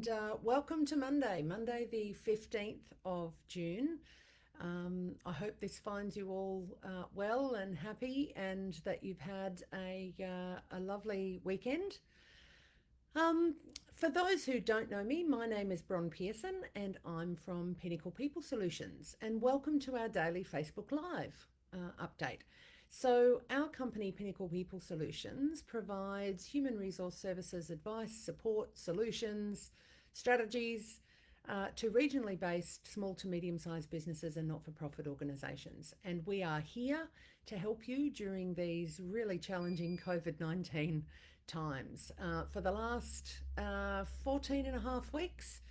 and welcome to Monday the 15th of June. I hope this finds you all well and happy, and that you've had a lovely weekend. For those who don't know me, my name is Bronwyn Pearson and I'm from Pinnacle People Solutions, and welcome to our daily Facebook Live update. So our company, Pinnacle People Solutions, provides human resource services, advice, support, solutions, strategies to regionally based small to medium-sized businesses and not-for-profit organisations. And we are here to help you during these really challenging COVID-19 times. For the last 14 and a half weeks,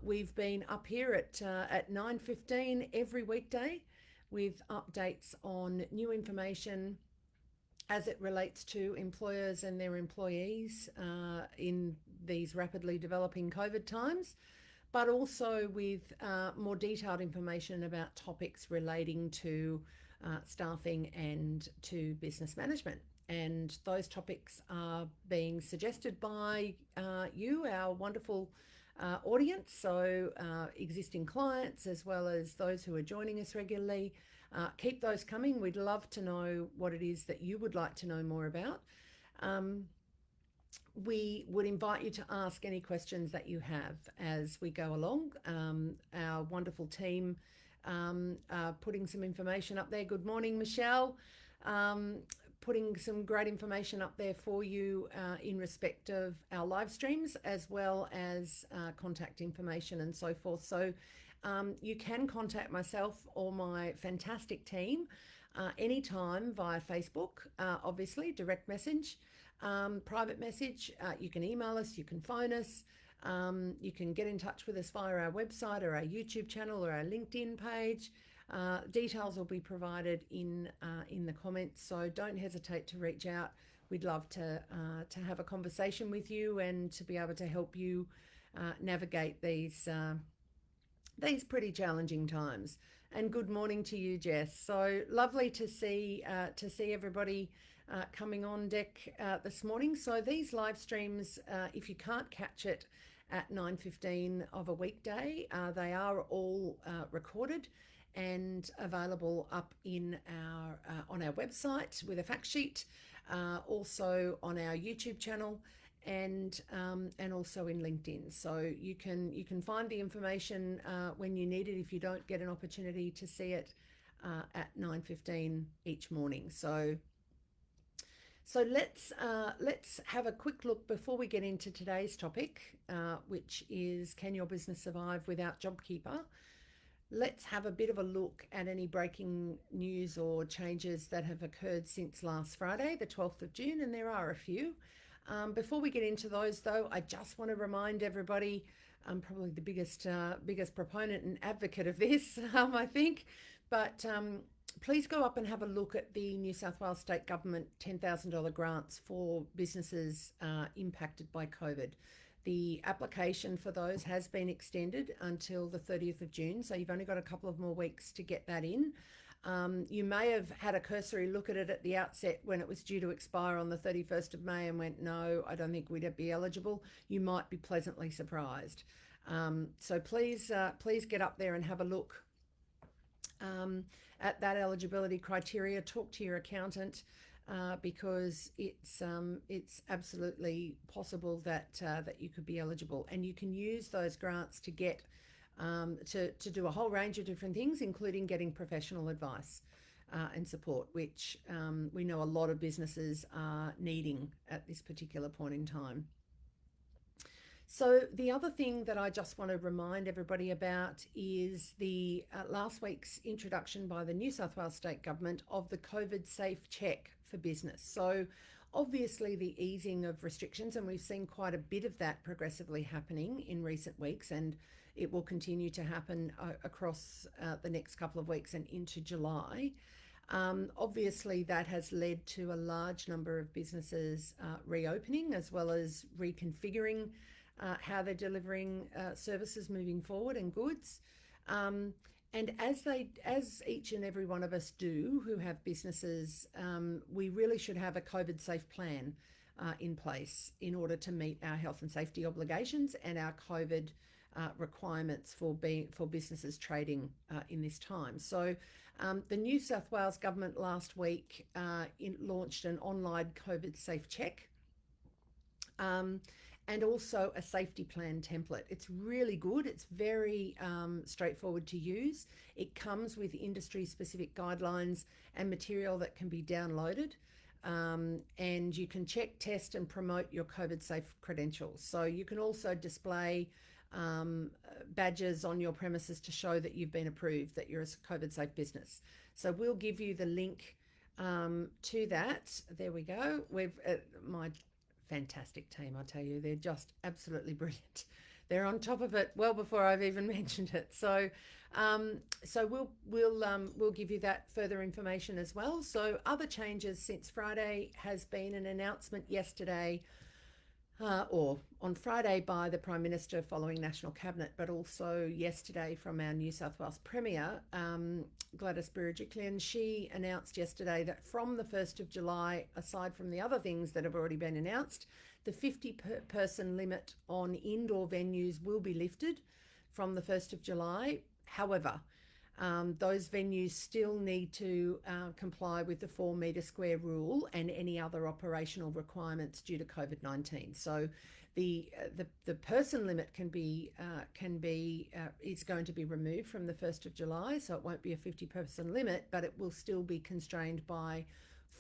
we've been up here at 9:15 every weekday with updates on new information as it relates to employers and their employees in these rapidly developing COVID times, but also with more detailed information about topics relating to staffing and to business management. And those topics are being suggested by you, our wonderful audience, so existing clients as well as those who are joining us regularly. Keep those coming. We'd love to know what it is that you would like to know more about. We would invite you to ask any questions that you have as we go along. Our wonderful team are putting some information up there. Good morning, Michelle. Putting some great information up there for you in respect of our live streams, as well as contact information and so forth. So you can contact myself or my fantastic team anytime via Facebook, obviously, direct message, private message. You can email us, you can phone us, you can get in touch with us via our website or our YouTube channel or our LinkedIn page. Details will be provided in the comments, so don't hesitate to reach out. We'd love to have a conversation with you and to be able to help you navigate these pretty challenging times. And good morning to you, Jess. So lovely to see everybody coming on deck this morning. So these live streams, if you can't catch it at 9:15 of a weekday, they are all recorded and available up in our on our website with a fact sheet, also on our YouTube channel, and also in LinkedIn. So you can find the information when you need it if you don't get an opportunity to see it at 9:15 each morning. So let's have a quick look before we get into today's topic, which is, can your business survive without JobKeeper? Let's have a bit of a look at any breaking news or changes that have occurred since last Friday, the 12th of June, and there are a few. Before we get into those, though, I just want to remind everybody, I'm probably the biggest proponent and advocate of this, I think, but please go up and have a look at the New South Wales State Government $10,000 grants for businesses impacted by COVID. The application for those has been extended until the 30th of June, so you've only got a couple of more weeks to get that in. You may have had a cursory look at it at the outset when it was due to expire on the 31st of May and went, no, I don't think we'd be eligible. You might be pleasantly surprised. So please get up there and have a look at that eligibility criteria. Talk to your accountant. Because it's absolutely possible that you could be eligible, and you can use those grants to get to do a whole range of different things, including getting professional advice and support, which we know a lot of businesses are needing at this particular point in time. So the other thing that I just want to remind everybody about is the last week's introduction by the New South Wales State Government of the COVID Safe Check for business. So obviously the easing of restrictions, and we've seen quite a bit of that progressively happening in recent weeks, and it will continue to happen across the next couple of weeks and into July. Obviously that has led to a large number of businesses reopening, as well as reconfiguring how they're delivering services moving forward and goods. And as each and every one of us do who have businesses, we really should have a COVID safe plan in place in order to meet our health and safety obligations and our COVID requirements for businesses trading in this time. So the New South Wales government last week launched an online COVID safe check. And also a safety plan template. It's really good. It's very straightforward to use. It comes with industry-specific guidelines and material that can be downloaded. And you can check, test, and promote your COVID-safe credentials. So you can also display badges on your premises to show that you've been approved, that you're a COVID-safe business. So we'll give you the link to that. There we go. My fantastic team, I tell you, they're just absolutely brilliant. They're on top of it well before I've even mentioned it. So we'll give you that further information as well. So other changes since Friday has been an announcement yesterday or on Friday by the Prime Minister following National Cabinet, but also yesterday from our New South Wales Premier, Gladys Berejiklian. She announced yesterday that from the 1st of July, aside from the other things that have already been announced, the 50-person limit on indoor venues will be lifted from the 1st of July. However, those venues still need to comply with the 4 metre square rule and any other operational requirements due to COVID-19. So the person limit is going to be removed from the 1st of July, so it won't be a 50-person limit, but it will still be constrained by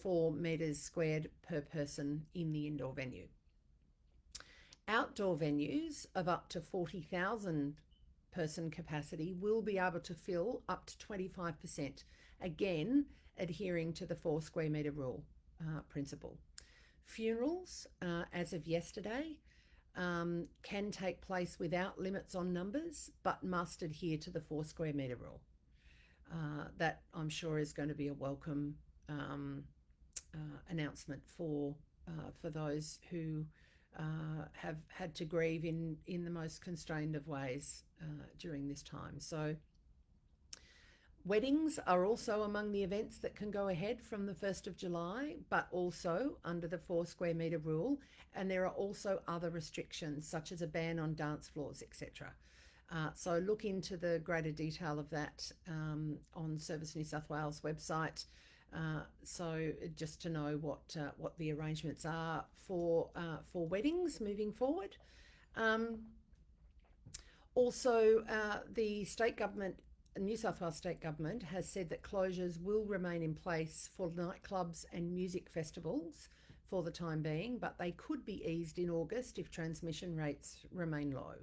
4 metres squared per person in the indoor venue. Outdoor venues of up to 40,000 person capacity will be able to fill up to 25%, again adhering to the 4 square metre rule principle. Funerals, as of yesterday, can take place without limits on numbers, but must adhere to the 4 square metre rule. That, I'm sure, is going to be a welcome announcement for those who have had to grieve in the most constrained of ways during this time. So weddings are also among the events that can go ahead from the 1st of July, but also under the 4 square metre rule. And there are also other restrictions, such as a ban on dance floors, etc. So look into the greater detail of that on Service New South Wales website. So just to know what the arrangements are for weddings moving forward. Also, the state government, New South Wales state government, has said that closures will remain in place for nightclubs and music festivals for the time being, but they could be eased in August if transmission rates remain low.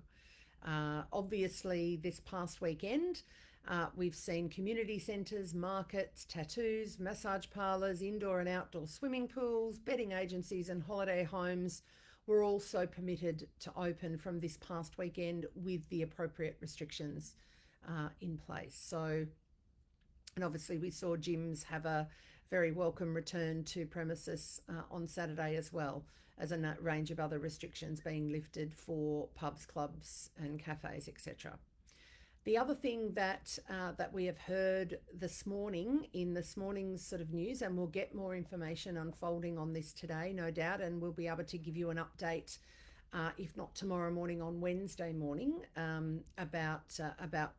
Obviously, this past weekend, we've seen community centres, markets, tattoos, massage parlours, indoor and outdoor swimming pools, betting agencies and holiday homes were also permitted to open from this past weekend with the appropriate restrictions in place. So, and obviously we saw gyms have a very welcome return to premises on Saturday as well, as a range of other restrictions being lifted for pubs, clubs and cafes, etc. The other thing that we have heard this morning in this morning's sort of news, and we'll get more information unfolding on this today, no doubt, and we'll be able to give you an update, if not tomorrow morning, on Wednesday morning, about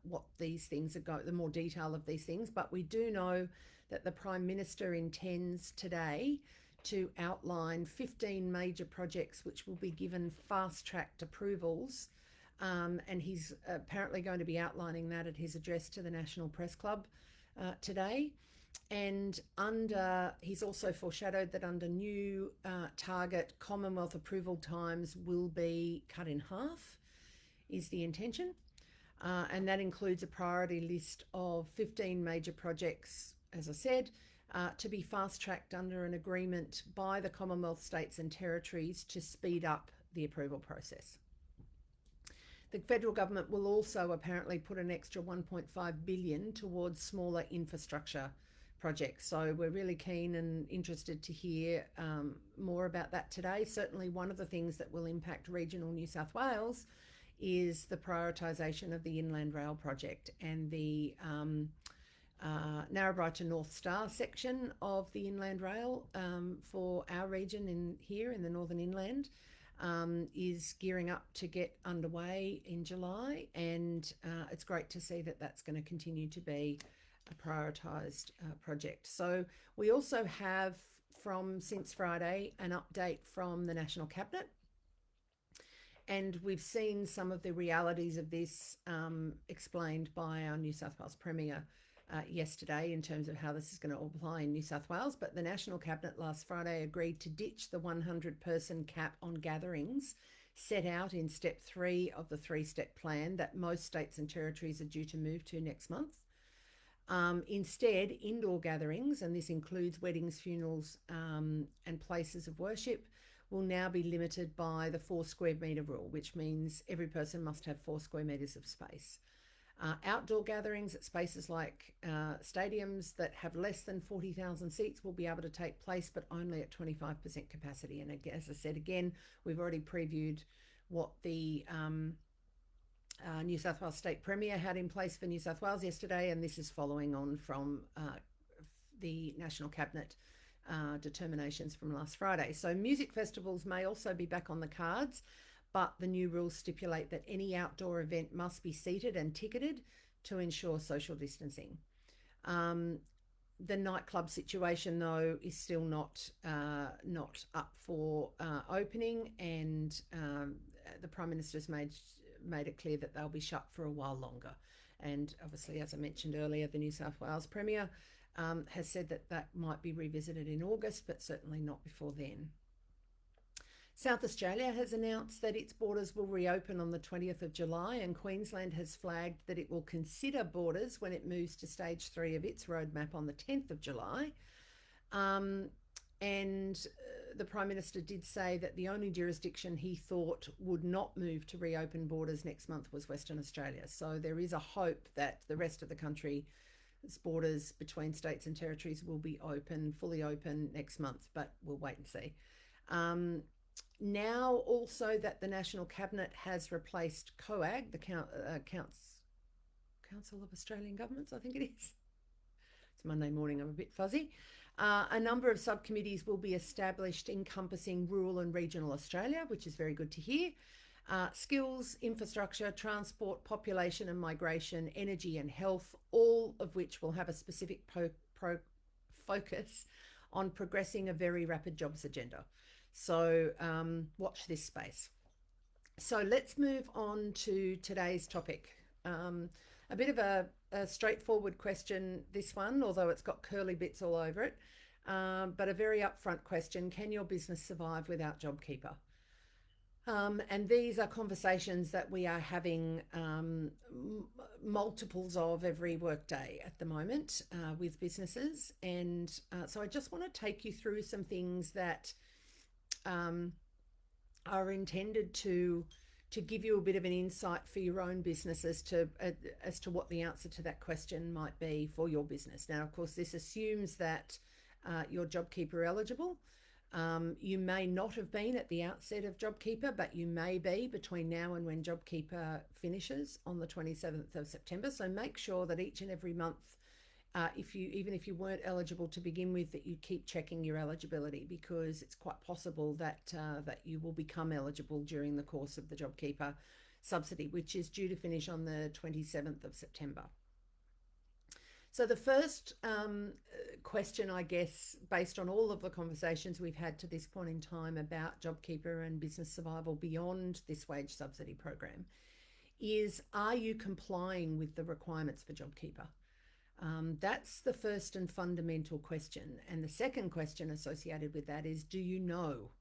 what these things are the more detail of these things. But we do know that the Prime Minister intends today to outline 15 major projects which will be given fast-tracked approvals. And he's apparently going to be outlining that at his address to the National Press Club today. And he's also foreshadowed that under new target, Commonwealth approval times will be cut in half, is the intention. And that includes a priority list of 15 major projects, as I said, to be fast-tracked under an agreement by the Commonwealth states and territories to speed up the approval process. The federal government will also apparently put an extra $1.5 billion towards smaller infrastructure projects. So we're really keen and interested to hear more about that today. Certainly one of the things that will impact regional New South Wales is the prioritisation of the Inland Rail project and the Narrabri to North Star section of the Inland Rail for our region here in the Northern Inland is gearing up to get underway in July, and it's great to see that that's going to continue to be a prioritised project. So we also have since Friday an update from the National Cabinet, and we've seen some of the realities of this explained by our New South Wales Premier yesterday in terms of how this is going to apply in New South Wales. But the National Cabinet last Friday agreed to ditch the 100-person cap on gatherings set out in step 3 of the 3-step plan that most states and territories are due to move to next month. Instead, indoor gatherings, and this includes weddings, funerals, and places of worship, will now be limited by the 4 square metre rule, which means every person must have 4 square metres of space. Outdoor gatherings at spaces like stadiums that have less than 40,000 seats will be able to take place, but only at 25% capacity. And as I said, again, we've already previewed what the New South Wales State Premier had in place for New South Wales yesterday, and this is following on from the National Cabinet determinations from last Friday. So music festivals may also be back on the cards, but the new rules stipulate that any outdoor event must be seated and ticketed to ensure social distancing. The nightclub situation, though, is still not up for opening, and the Prime Minister's made it clear that they'll be shut for a while longer. And obviously, as I mentioned earlier, the New South Wales Premier has said that might be revisited in August, but certainly not before then. South Australia has announced that its borders will reopen on the 20th of July, and Queensland has flagged that it will consider borders when it moves to stage 3 of its roadmap on the 10th of July. And the Prime Minister did say that the only jurisdiction he thought would not move to reopen borders next month was Western Australia. So there is a hope that the rest of the country's borders between states and territories will be fully open next month, but we'll wait and see. Now also that the National Cabinet has replaced COAG, the Council of Australian Governments, I think it is. It's Monday morning, I'm a bit fuzzy. A number of subcommittees will be established encompassing rural and regional Australia, which is very good to hear. Skills, infrastructure, transport, population and migration, energy and health, all of which will have a specific focus on progressing a very rapid jobs agenda. So watch this space. So let's move on to today's topic. A bit of a straightforward question, this one, although it's got curly bits all over it, but a very upfront question. Can your business survive without JobKeeper? And these are conversations that we are having multiples of every workday at the moment with businesses. And so I just want to take you through some things that are intended to give you a bit of an insight for your own business as to what the answer to that question might be for your business. Now, of course, this assumes that you're JobKeeper eligible. You may not have been at the outset of JobKeeper, but you may be between now and when JobKeeper finishes on the 27th of September. So make sure that each and every month, even if you weren't eligible to begin with, that you keep checking your eligibility, because it's quite possible that you will become eligible during the course of the JobKeeper subsidy, which is due to finish on the 27th of September. So the first question, I guess, based on all of the conversations we've had to this point in time about JobKeeper and business survival beyond this wage subsidy program, is, are you complying with the requirements for JobKeeper? That's the first and fundamental question. And the second question associated with that is, do you know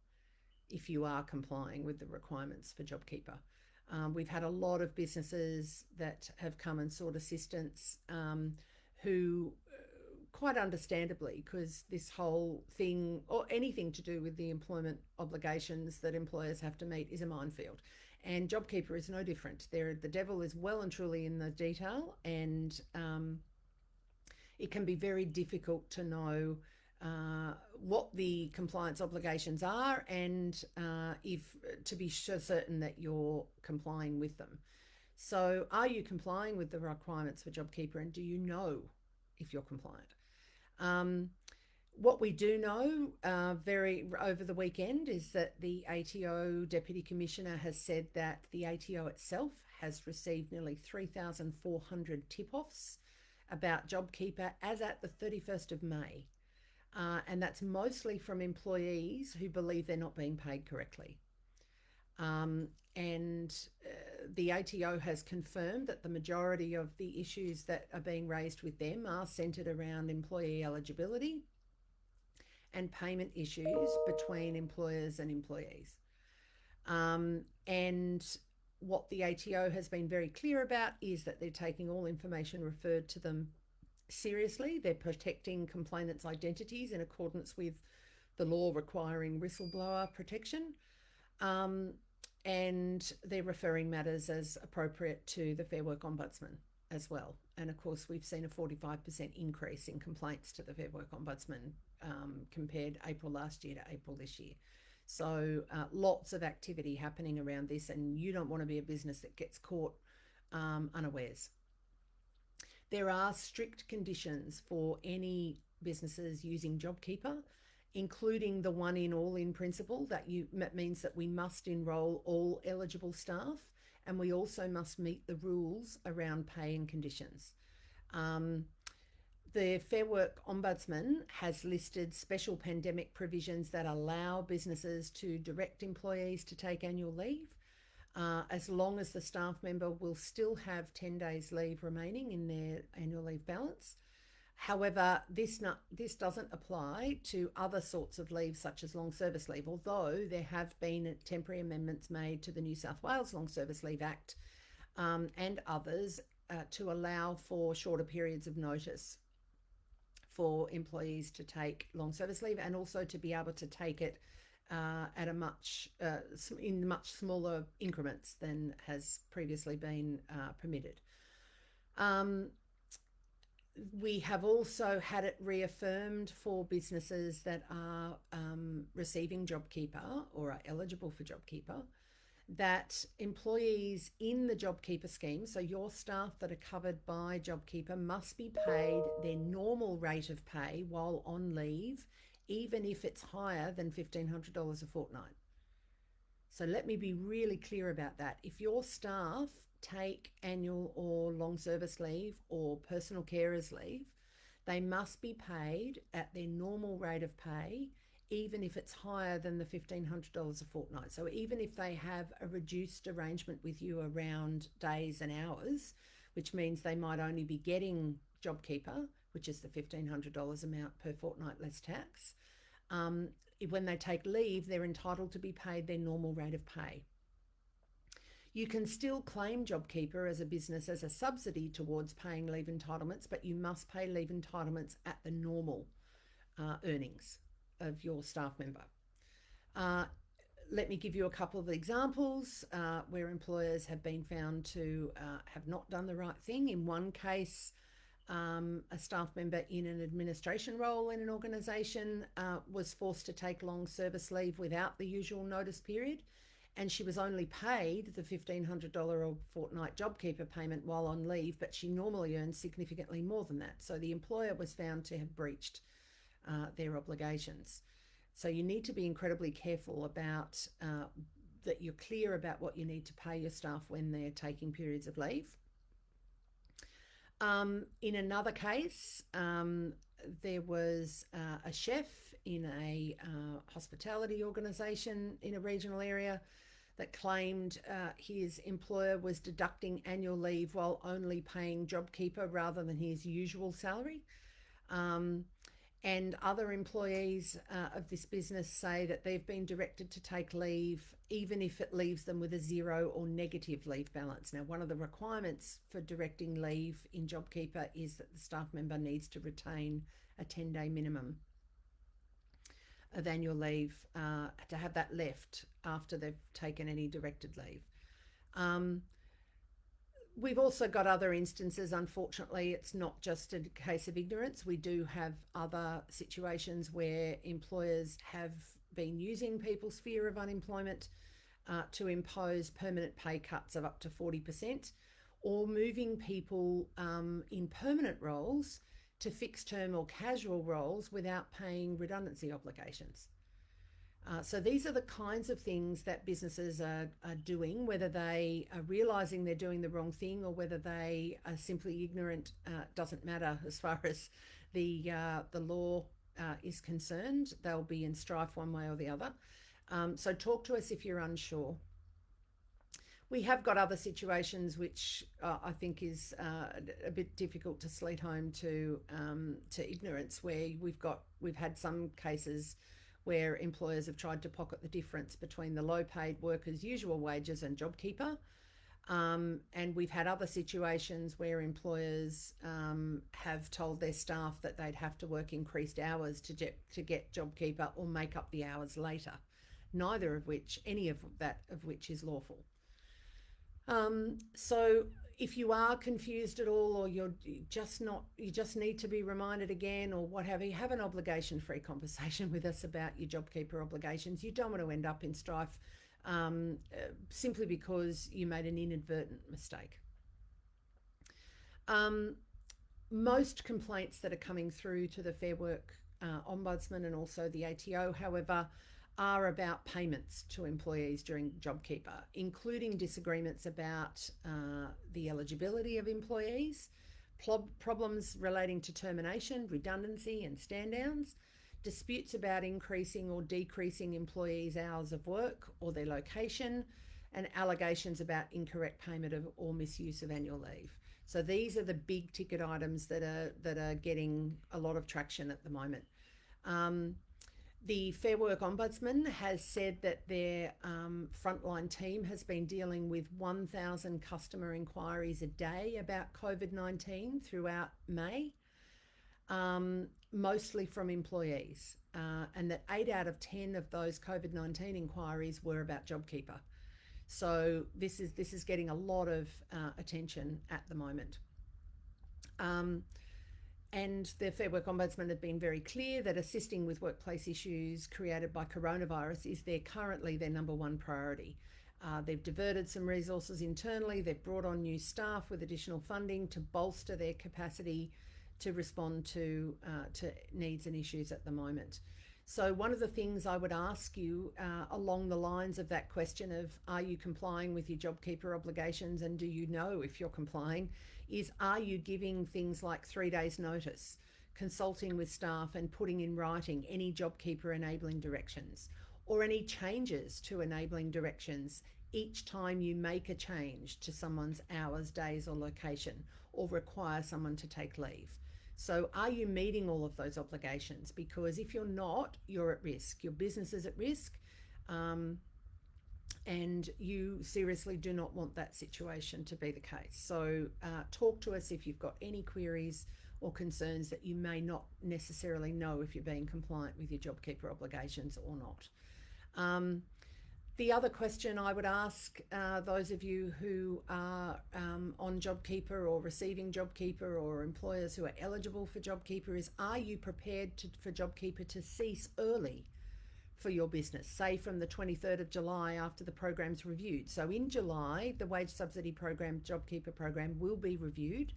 if you are complying with the requirements for JobKeeper? We've had a lot of businesses that have come and sought assistance who, quite understandably, because this whole thing, or anything to do with the employment obligations that employers have to meet, is a minefield. And JobKeeper is no different. The devil is well and truly in the detail, and it can be very difficult to know what the compliance obligations are, and if to be certain that you're complying with them. So are you complying with the requirements for JobKeeper, and do you know if you're compliant. What we do know over the weekend is that the ATO Deputy Commissioner has said that the ATO itself has received nearly 3,400 tip-offs about JobKeeper as at the 31st of May. And that's mostly from employees who believe they're not being paid correctly. And the ATO has confirmed that the majority of the issues that are being raised with them are centred around employee eligibility and payment issues between employers and employees. And what the ATO has been very clear about is that they're taking all information referred to them seriously. They're protecting complainants' identities in accordance with the law requiring whistleblower protection. And they're referring matters as appropriate to the Fair Work Ombudsman as well. And of course, we've seen a 45% increase in complaints to the Fair Work Ombudsman compared April last year to April this year. So lots of activity happening around this, and you don't want to be a business that gets caught unawares. There are strict conditions for any businesses using JobKeeper, including the one in all in principle. That means that we must enrol all eligible staff, and we also must meet the rules around pay and conditions. The Fair Work Ombudsman has listed special pandemic provisions that allow businesses to direct employees to take annual leave, as long as the staff member will still have 10 days leave remaining in their annual leave balance. However, this doesn't apply to other sorts of leave, such as long service leave, although there have been temporary amendments made to the New South Wales Long Service Leave Act and others to allow for shorter periods of notice for employees to take long service leave, and also to be able to take it at in much smaller increments than has previously been permitted. We have also had it reaffirmed for businesses that are receiving JobKeeper or are eligible for JobKeeper, that employees in the JobKeeper scheme, so your staff that are covered by JobKeeper, must be paid their normal rate of pay while on leave, even if it's higher than $1,500 a fortnight. So let me be really clear about that. If your staff take annual or long service leave or personal carers leave, they must be paid at their normal rate of pay, even if it's higher than the $1,500 a fortnight. So even if they have a reduced arrangement with you around days and hours, which means they might only be getting JobKeeper, which is the $1,500 amount per fortnight less tax, when they take leave, they're entitled to be paid their normal rate of pay. You can still claim JobKeeper as a business as a subsidy towards paying leave entitlements, but you must pay leave entitlements at the normal earnings of your staff member. Let me give you a couple of examples where employers have been found to have not done the right thing. In one case, a staff member in an administration role in an organisation was forced to take long service leave without the usual notice period, and she was only paid the $1,500 a fortnight JobKeeper payment while on leave, but she normally earns significantly more than that. So the employer was found to have breached their obligations. So you need to be incredibly careful about that you're clear about what you need to pay your staff when they're taking periods of leave. In another case, there was a chef in a hospitality organisation in a regional area that claimed his employer was deducting annual leave while only paying JobKeeper rather than his usual salary. And other employees of this business say that they've been directed to take leave even if it leaves them with a zero or negative leave balance. Now, one of the requirements for directing leave in JobKeeper is that the staff member needs to retain a 10-day minimum of annual leave to have that left after they've taken any directed leave. We've also got other instances. Unfortunately, it's not just a case of ignorance. We do have other situations where employers have been using people's fear of unemployment to impose permanent pay cuts of up to 40%, or moving people in permanent roles to fixed term or casual roles without paying redundancy obligations. So these are the kinds of things that businesses are doing, whether they are realising they're doing the wrong thing or whether they are simply ignorant. Doesn't matter as far as the law is concerned. They'll be in strife one way or the other. So talk to us if you're unsure. We have got other situations which I think is a bit difficult to sleet home to ignorance, where we've had some cases where employers have tried to pocket the difference between the low-paid workers' usual wages and JobKeeper. And we've had other situations where employers have told their staff that they'd have to work increased hours to get JobKeeper or make up the hours later, any of which is lawful. So if you are confused at all, or you just need to be reminded again, or what have you, have an obligation-free conversation with us about your JobKeeper obligations. You don't want to end up in strife simply because you made an inadvertent mistake. Most complaints that are coming through to the Fair Work Ombudsman and also the ATO, however, are about payments to employees during JobKeeper, including disagreements about the eligibility of employees, problems relating to termination, redundancy and stand-downs, disputes about increasing or decreasing employees' hours of work or their location, and allegations about incorrect payment of or misuse of annual leave. So these are the big ticket items that are getting a lot of traction at the moment. The Fair Work Ombudsman has said that their frontline team has been dealing with 1,000 customer inquiries a day about COVID-19 throughout May, mostly from employees, and that 8 out of 10 of those COVID-19 inquiries were about JobKeeper. So this is getting a lot of attention at the moment. And the Fair Work Ombudsman have been very clear that assisting with workplace issues created by coronavirus is currently their number one priority. They've diverted some resources internally. They've brought on new staff with additional funding to bolster their capacity to respond to needs and issues at the moment. So one of the things I would ask you along the lines of that question of, are you complying with your JobKeeper obligations and do you know if you're complying, is, are you giving things like 3 days notice, consulting with staff and putting in writing any JobKeeper enabling directions or any changes to enabling directions each time you make a change to someone's hours, days or location, or require someone to take leave? So are you meeting all of those obligations? Because if you're not, you're at risk. Your business is at risk, and you seriously do not want that situation to be the case. So talk to us if you've got any queries or concerns that you may not necessarily know if you're being compliant with your JobKeeper obligations or not. The other question I would ask those of you who are on JobKeeper or receiving JobKeeper, or employers who are eligible for JobKeeper, is, are you prepared for JobKeeper to cease early for your business, say from the 23rd of July after the program's reviewed? So in July, the wage subsidy program, JobKeeper program, will be reviewed.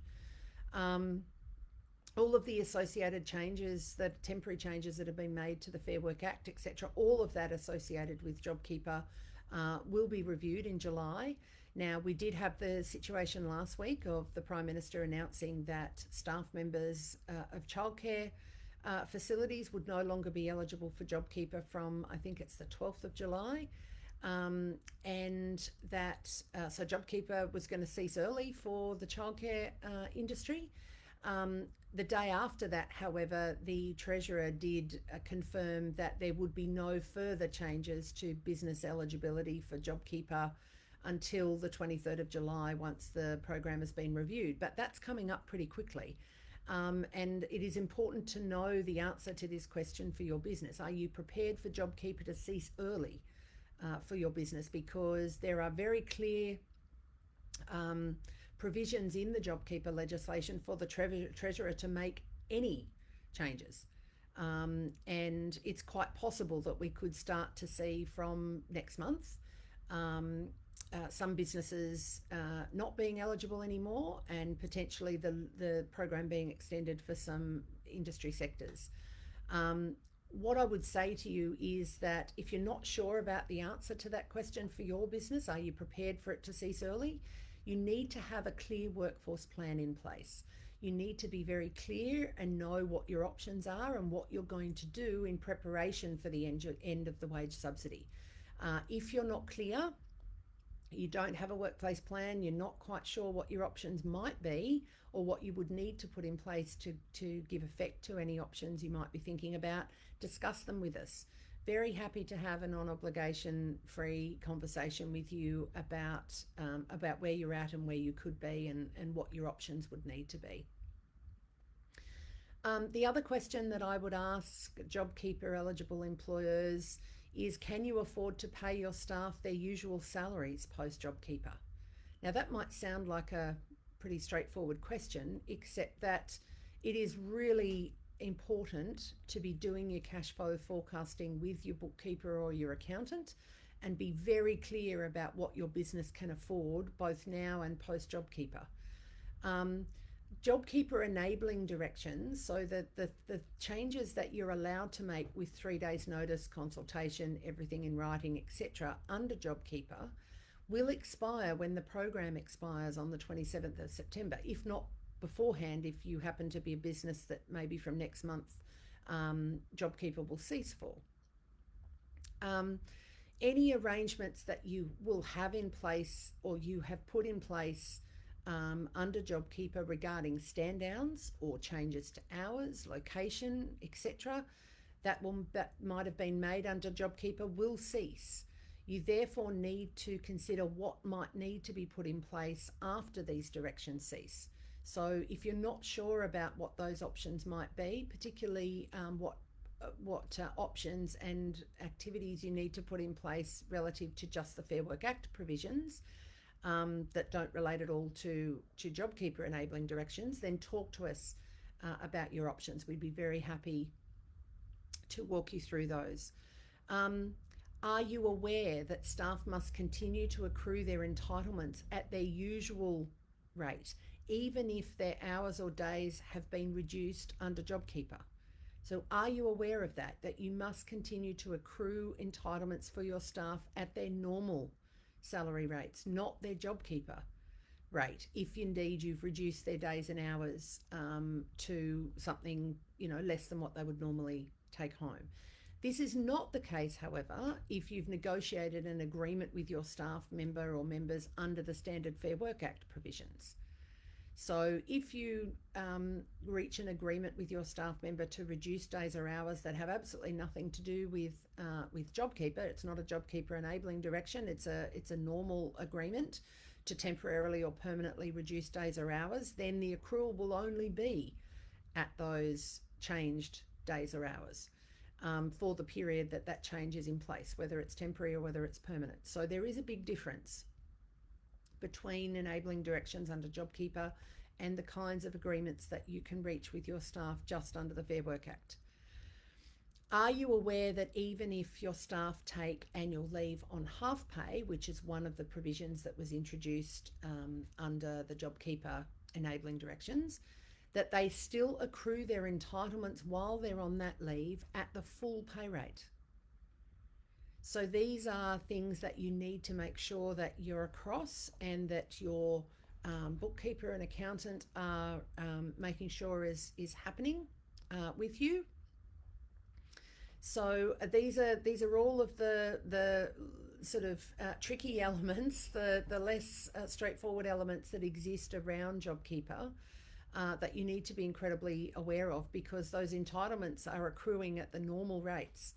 All of the associated changes, the temporary changes that have been made to the Fair Work Act, etc., all of that associated with JobKeeper will be reviewed in July. Now, we did have the situation last week of the Prime Minister announcing that staff members of childcare facilities would no longer be eligible for JobKeeper from, I think it's the 12th of July. And that, so JobKeeper was going to cease early for the childcare industry. The day after that, however, the Treasurer did confirm that there would be no further changes to business eligibility for JobKeeper until the 23rd of July, once the program has been reviewed. But that's coming up pretty quickly. And it is important to know the answer to this question for your business. Are you prepared for JobKeeper to cease early for your business? Because there are very clear provisions in the JobKeeper legislation for the Treasurer to make any changes. And it's quite possible that we could start to see from next month some businesses not being eligible anymore, and potentially the program being extended for some industry sectors. What I would say to you is that if you're not sure about the answer to that question for your business, are you prepared for it to cease early? You need to have a clear workforce plan in place. You need to be very clear and know what your options are and what you're going to do in preparation for the end of the wage subsidy. If you're not clear, you don't have a workplace plan, you're not quite sure what your options might be or what you would need to put in place to give effect to any options you might be thinking about, discuss them with us. Very happy to have a non-obligation free conversation with you about where you're at and where you could be and what your options would need to be. The other question that I would ask JobKeeper eligible employers is, can you afford to pay your staff their usual salaries post JobKeeper? Now that might sound like a pretty straightforward question, except that it is really important to be doing your cash flow forecasting with your bookkeeper or your accountant and be very clear about what your business can afford both now and post JobKeeper. JobKeeper enabling directions, so that the changes that you're allowed to make with 3 days notice, consultation, everything in writing, etc. under JobKeeper will expire when the program expires on the 27th of September, if not beforehand, if you happen to be a business that maybe from next month JobKeeper will cease for. Any arrangements that you will have in place or you have put in place under JobKeeper regarding stand downs or changes to hours, location, etc., that might have been made under JobKeeper will cease. You therefore need to consider what might need to be put in place after these directions cease. So if you're not sure about what those options might be, particularly what options and activities you need to put in place relative to just the Fair Work Act provisions, that don't relate at all to JobKeeper enabling directions, then talk to us about your options. We'd be very happy to walk you through those. Are you aware that staff must continue to accrue their entitlements at their usual rate, even if their hours or days have been reduced under JobKeeper? So are you aware of that you must continue to accrue entitlements for your staff at their normal salary rates, not their JobKeeper rate, if indeed you've reduced their days and hours to something less than what they would normally take home? This is not the case, however, if you've negotiated an agreement with your staff member or members under the Standard Fair Work Act provisions. So if you reach an agreement with your staff member to reduce days or hours that have absolutely nothing to do with JobKeeper, it's not a JobKeeper enabling direction, it's a normal agreement to temporarily or permanently reduce days or hours, then the accrual will only be at those changed days or hours for the period that change is in place, whether it's temporary or whether it's permanent. So there is a big difference between enabling directions under JobKeeper and the kinds of agreements that you can reach with your staff just under the Fair Work Act. Are you aware that even if your staff take annual leave on half pay, which is one of the provisions that was introduced under the JobKeeper enabling directions, that they still accrue their entitlements while they're on that leave at the full pay rate? So these are things that you need to make sure that you're across and that your bookkeeper and accountant are making sure is happening with you. So these are all of the sort of tricky elements, the less straightforward elements that exist around JobKeeper that you need to be incredibly aware of, because those entitlements are accruing at the normal rates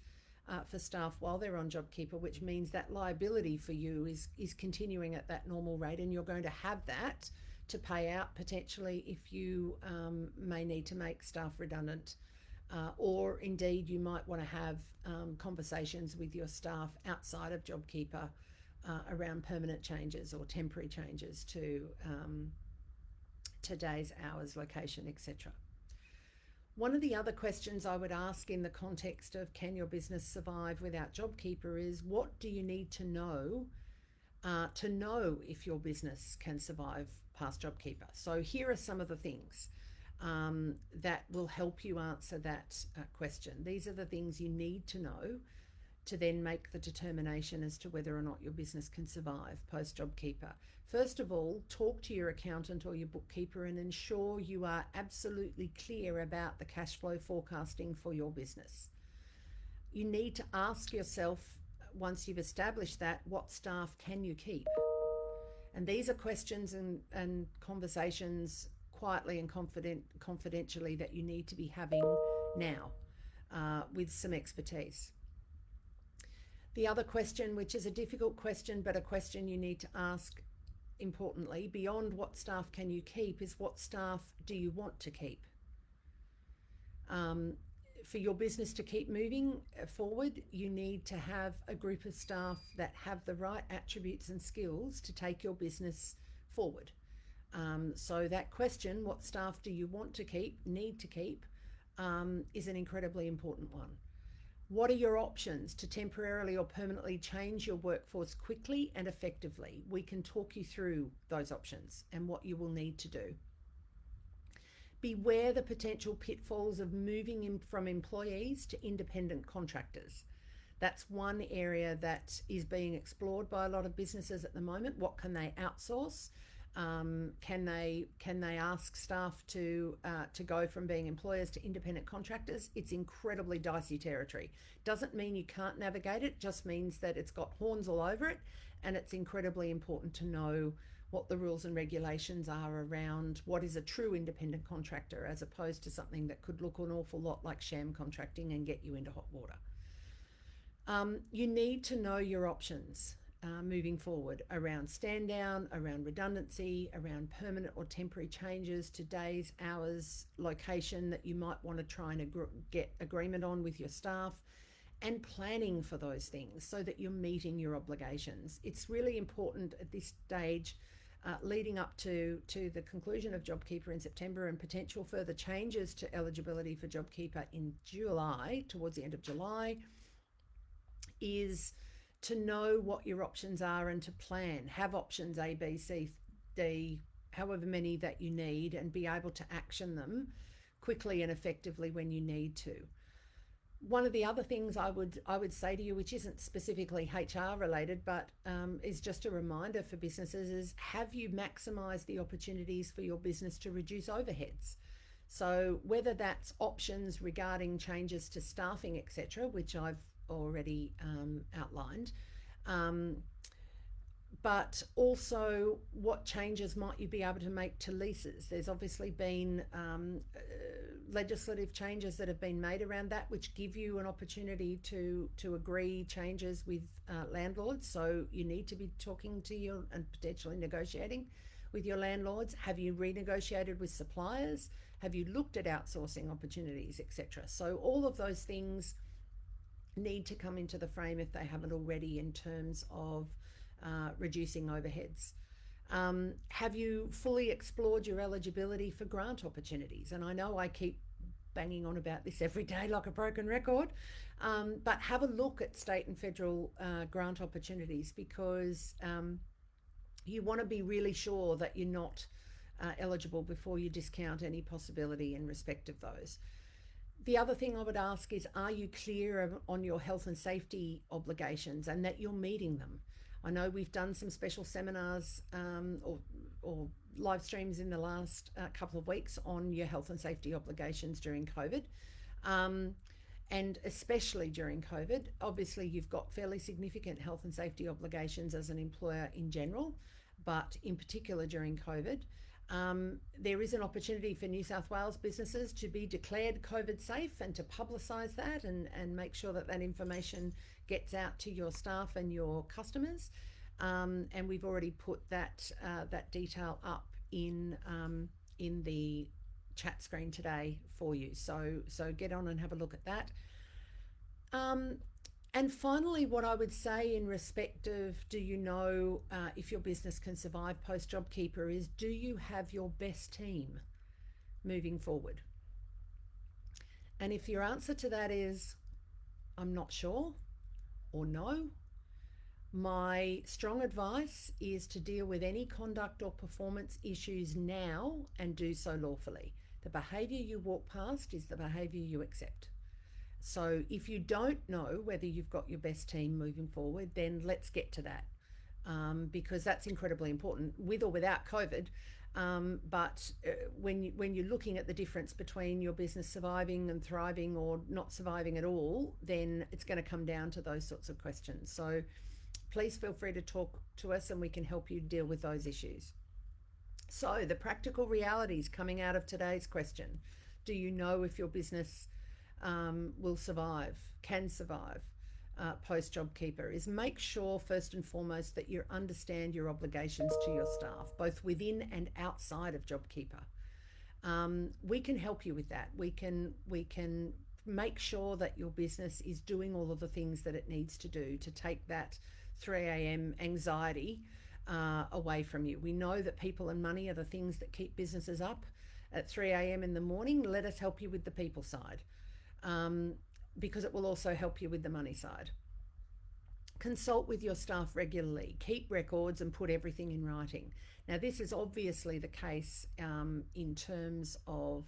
for staff while they're on JobKeeper, which means that liability for you is continuing at that normal rate, and you're going to have that to pay out potentially if you may need to make staff redundant, or indeed you might want to have conversations with your staff outside of JobKeeper around permanent changes or temporary changes to days, hours, location, etc. One of the other questions I would ask in the context of can your business survive without JobKeeper is, what do you need to know to know if your business can survive past JobKeeper. So here are some of the things that will help you answer that question. These are the things you need to know to then make the determination as to whether or not your business can survive post JobKeeper. First of all, talk to your accountant or your bookkeeper and ensure you are absolutely clear about the cash flow forecasting for your business. You need to ask yourself, once you've established that, what staff can you keep? And these are questions and conversations quietly and confidentially that you need to be having now with some expertise. The other question, which is a difficult question, but a question you need to ask importantly, beyond what staff can you keep, is what staff do you want to keep? For your business to keep moving forward, you need to have a group of staff that have the right attributes and skills to take your business forward. So that question, what staff do you want to keep, need to keep, is an incredibly important one. What are your options to temporarily or permanently change your workforce quickly and effectively? We can talk you through those options and what you will need to do. Beware the potential pitfalls of moving from employees to independent contractors. That's one area that is being explored by a lot of businesses at the moment. What can they outsource? Can they ask staff to go from being employers to independent contractors? It's incredibly dicey territory. Doesn't mean you can't navigate it, just means that it's got horns all over it, and it's incredibly important to know what the rules and regulations are around what is a true independent contractor, as opposed to something that could look an awful lot like sham contracting and get you into hot water. You need to know your options moving forward around stand down, around redundancy, around permanent or temporary changes to days, hours, location that you might want to try and get agreement on with your staff, and planning for those things so that you're meeting your obligations. It's really important at this stage, leading up to the conclusion of JobKeeper in September and potential further changes to eligibility for JobKeeper in July, towards the end of July, is to know what your options are and to plan. Have options A, B, C, D, however many that you need, and be able to action them quickly and effectively when you need to. One of the other things I would say to you, which isn't specifically HR related, but is just a reminder for businesses, is have you maximised the opportunities for your business to reduce overheads? So whether that's options regarding changes to staffing, etc., which I've already outlined, but also what changes might you be able to make to leases? There's obviously been legislative changes that have been made around that, which give you an opportunity to agree changes with landlords. So you need to be talking to your and potentially negotiating with your landlords. Have you renegotiated with suppliers? Have you looked at outsourcing opportunities, etc.? So all of those things need to come into the frame if they haven't already, in terms of reducing overheads. Have you fully explored your eligibility for grant opportunities? And I know I keep banging on about this every day like a broken record, but have a look at state and federal grant opportunities, because you want to be really sure that you're not eligible before you discount any possibility in respect of those. The other thing I would ask is, are you clear on your health and safety obligations and that you're meeting them? I know we've done some special seminars or live streams in the last couple of weeks on your health and safety obligations during COVID. And especially during COVID, obviously you've got fairly significant health and safety obligations as an employer in general, but in particular during COVID. There is an opportunity for New South Wales businesses to be declared COVID safe and to publicise that and make sure that that information gets out to your staff and your customers. And we've already put that detail up in the chat screen today for you. So get on and have a look at that. And finally, what I would say in respect of, do you know if your business can survive post JobKeeper, is, do you have your best team moving forward? And if your answer to that is, I'm not sure, or no, My strong advice is to deal with any conduct or performance issues now and do so lawfully. The behaviour you walk past is the behaviour you accept. So if you don't know whether you've got your best team moving forward, then let's get to that, because that's incredibly important, with or without COVID. When you're looking at the difference between your business surviving and thriving or not surviving at all, then it's going to come down to those sorts of questions. So please feel free to talk to us and we can help you deal with those issues. So the practical realities coming out of today's question: do you know if your business will survive, can survive post JobKeeper? Is make sure first and foremost that you understand your obligations to your staff, both within and outside of JobKeeper. We can help you with that. We can make sure that your business is doing all of the things that it needs to do to take that 3 a.m. anxiety away from you. We know that people and money are the things that keep businesses up at 3 a.m. in the morning. Let us help you with the people side, because it will also help you with the money side. Consult with your staff regularly. Keep records and put everything in writing. Now, this is obviously the case in terms of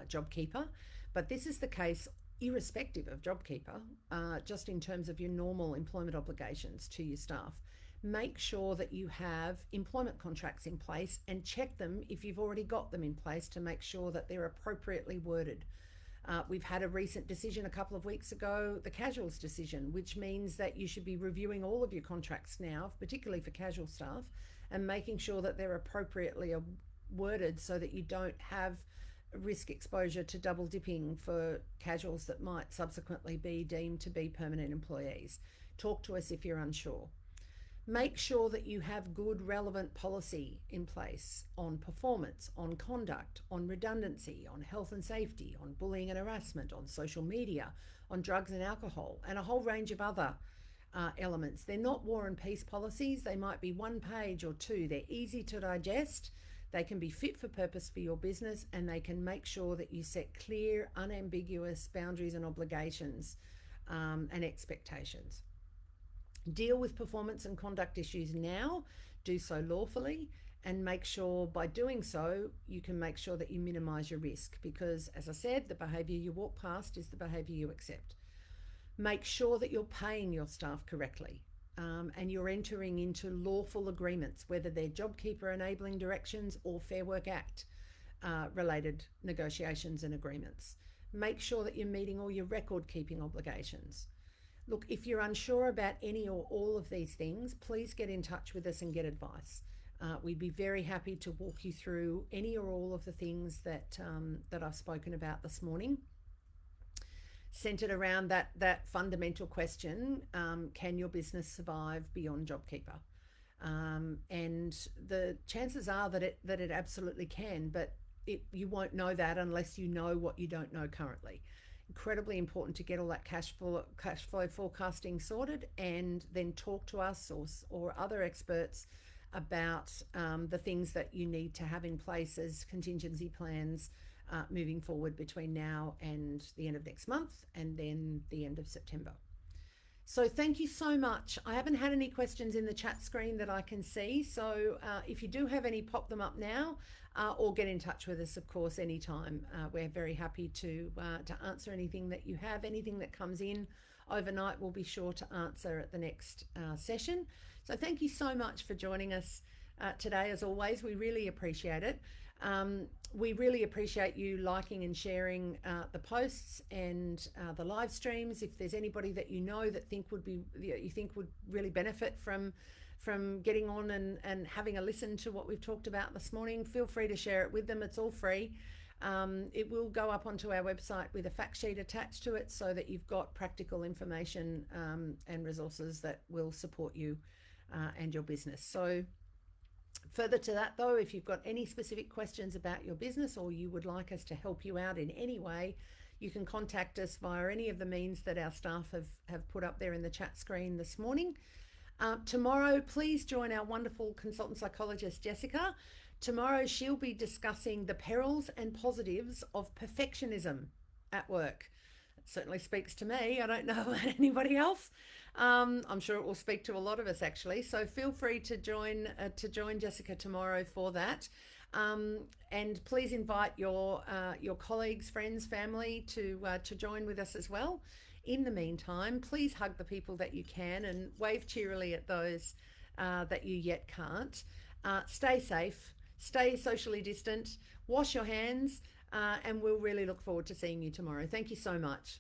JobKeeper, but this is the case irrespective of JobKeeper, just in terms of your normal employment obligations to your staff. Make sure that you have employment contracts in place and check them if you've already got them in place to make sure that they're appropriately worded. We've had a recent decision a couple of weeks ago, the casuals decision, which means that you should be reviewing all of your contracts now, particularly for casual staff, and making sure that they're appropriately worded so that you don't have risk exposure to double dipping for casuals that might subsequently be deemed to be permanent employees. Talk to us if you're unsure. Make sure that you have good relevant policy in place on performance, on conduct, on redundancy, on health and safety, on bullying and harassment, on social media, on drugs and alcohol, and a whole range of other elements. They're not war and peace policies. They might be 1 page or 2. They're easy to digest. They can be fit for purpose for your business, and they can make sure that you set clear, unambiguous boundaries and obligations and expectations. Deal with performance and conduct issues now, do so lawfully, and make sure by doing so you can make sure that you minimize your risk, because as I said, the behavior you walk past is the behavior you accept. Make sure that you're paying your staff correctly, and you're entering into lawful agreements, whether they're JobKeeper enabling directions or Fair Work Act related negotiations and agreements. Make sure that you're meeting all your record keeping obligations. Look, if you're unsure about any or all of these things, please get in touch with us and get advice. We'd be very happy to walk you through any or all of the things that I've spoken about this morning, centered around that fundamental question: can your business survive beyond JobKeeper? And the chances are that it absolutely can, but you won't know that unless you know what you don't know currently. Incredibly important to get all that cash flow forecasting sorted, and then talk to us or other experts about the things that you need to have in place as contingency plans moving forward between now and the end of next month, and then the end of September. So thank you so much. I haven't had any questions in the chat screen that I can see. So if you do have any, pop them up now, or get in touch with us, of course, anytime. We're very happy to answer anything that you have. Anything that comes in overnight, we'll be sure to answer at the next session. So thank you so much for joining us today. As always, we really appreciate it. We really appreciate you liking and sharing the posts and the live streams. If there's anybody that you know that you think would really benefit from getting on and having a listen to what we've talked about this morning, feel free to share it with them. It's all free. It will go up onto our website with a fact sheet attached to it, so that you've got practical information and resources that will support you and your business. So further to that, though, if you've got any specific questions about your business, or you would like us to help you out in any way, you can contact us via any of the means that our staff have put up there in the chat screen this morning. Tomorrow, please join our wonderful consultant psychologist, Jessica. Tomorrow, she'll be discussing the perils and positives of perfectionism at work. certainly speaks to me. I don't know about anybody else. I'm sure it will speak to a lot of us actually. So feel free to join Jessica tomorrow for that. And please invite your colleagues, friends, family to join with us as well. In the meantime, please hug the people that you can and wave cheerily at those that you yet can't. Stay safe, stay socially distant, wash your hands, and we'll really look forward to seeing you tomorrow. Thank you so much.